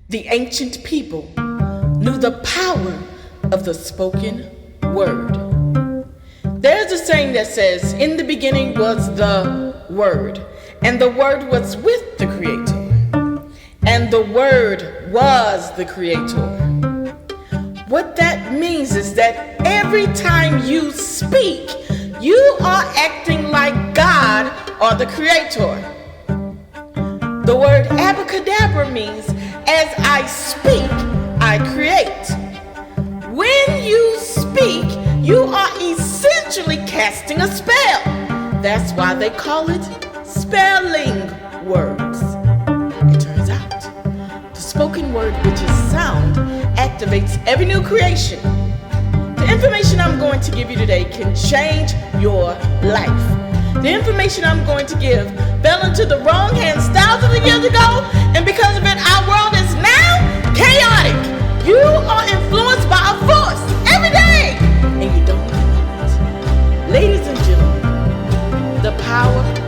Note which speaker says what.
Speaker 1: The ancient people knew the power of the spoken word. There's a saying that says, in the beginning was the Word, and the Word was with the Creator, and the Word was the Creator. What that means is that every time you speak, you are acting like God or the Creator. The word abracadabra means, as I speak, I create. When you speak, you are essentially casting a spell. That's why they call it spelling words. It turns out, the spoken word, which is sound, activates every new creation. The information I'm going to give you today can change your life. The information I'm going to give fell into the wrong hands thousands of years ago, and because of it, our world is now chaotic. You are influenced by a force every day, and you don't even know it. Ladies and gentlemen, the power